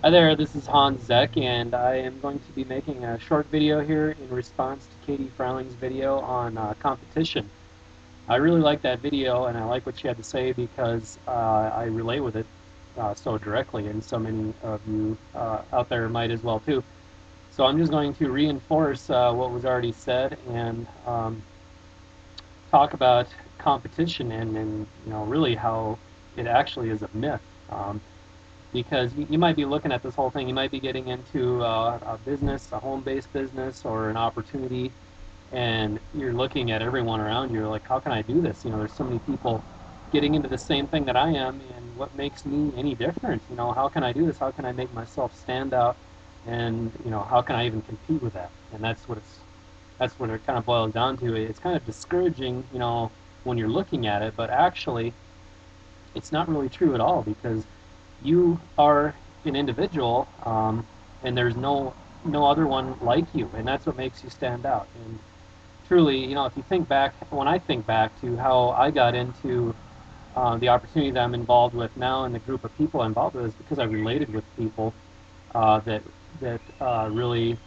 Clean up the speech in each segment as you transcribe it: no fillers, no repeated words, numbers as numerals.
Hi there, this is HansZech, and I am going to be making a short video here in response to Katie Frowning's video on competition. I really like that video, and I like what she had to say because I relate with it so directly, and so many of you out there might as well too. So I'm just going to reinforce what was already said and talk about competition and really how it actually is a myth. Because you might be looking at this whole thing, you might be getting into a business, a home-based business, or an opportunity, and you're looking at everyone around you. You're like, how can I do this? There's so many people getting into the same thing that I am, and what makes me any different? How can I do this? How can I make myself stand out? And how can I even compete with that? And that's what it kind of boils down to. It's kind of discouraging, when you're looking at it, but actually, it's not really true at all because you are an individual, and there's no other one like you, and that's what makes you stand out. And truly, if you think back, when I think back to how I got into the opportunity that I'm involved with now and the group of people I'm involved with, is because I related with people that really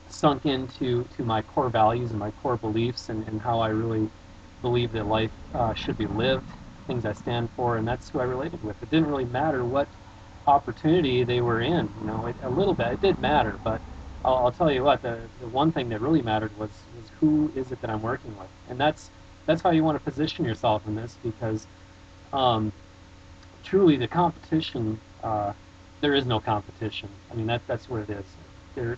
sunk into my core values and my core beliefs, and how I really believe that life should be lived, things I stand for, and that's who I related with. It didn't really matter what opportunity they were in. A little bit it did matter, but I'll tell you what, the one thing that really mattered was who is it that I'm working with, and that's how you want to position yourself in this, because um, truly the competition, there is no competition. I mean, that's what it is.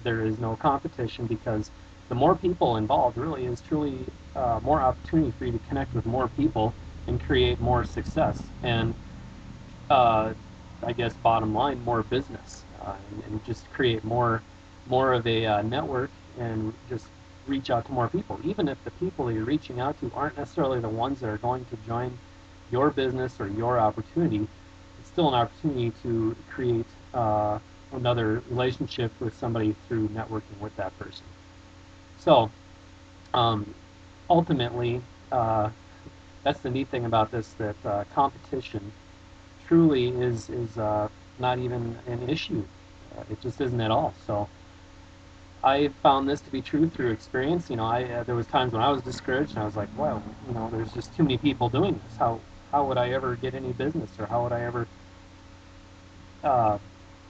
There is no competition, because the more people involved really is truly more opportunity for you to connect with more people and create more success, and uh, I guess bottom line, more business, and just create more of a network, and just reach out to more people, even if the people that you're reaching out to aren't necessarily the ones that are going to join your business or your opportunity. It's still an opportunity to create another relationship with somebody through networking with that person. So um, ultimately, uh, that's the neat thing about this, that competition truly is not even an issue. It just isn't at all. So I found this to be true through experience. I there was times when I was discouraged, and I was like, well, there's just too many people doing this. How would I ever get any business, or how would I ever uh,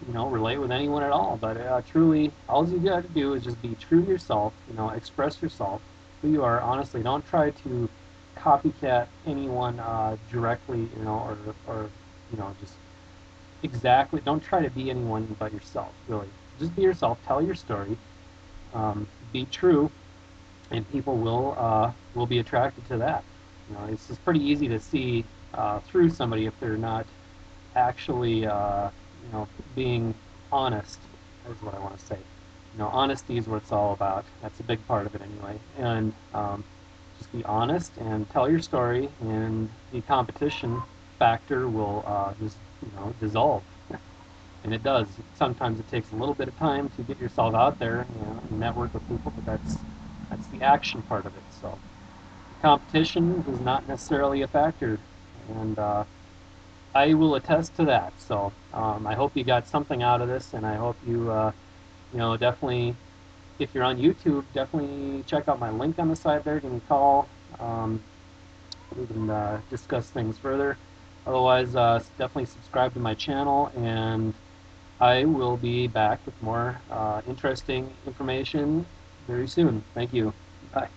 relate with anyone at all? But truly, all you got to do is just be true to yourself. Express yourself, who you are. Honestly, don't try to copycat anyone directly, or just exactly. Don't try to be anyone but yourself. Really, just be yourself. Tell your story. Be true, and people will be attracted to that. It's just pretty easy to see through somebody if they're not actually being honest. Is what I want to say. Honesty is what it's all about. That's a big part of it anyway. And just be honest and tell your story, and the competition factor will just dissolve. And it does. Sometimes it takes a little bit of time to get yourself out there, and network with people, but that's the action part of it. So competition is not necessarily a factor, and I will attest to that. So I hope you got something out of this, and I hope you definitely, if you're on YouTube, definitely check out my link on the side there. Give me a call. We can discuss things further. Otherwise, definitely subscribe to my channel, and I will be back with more interesting information very soon. Thank you. Bye.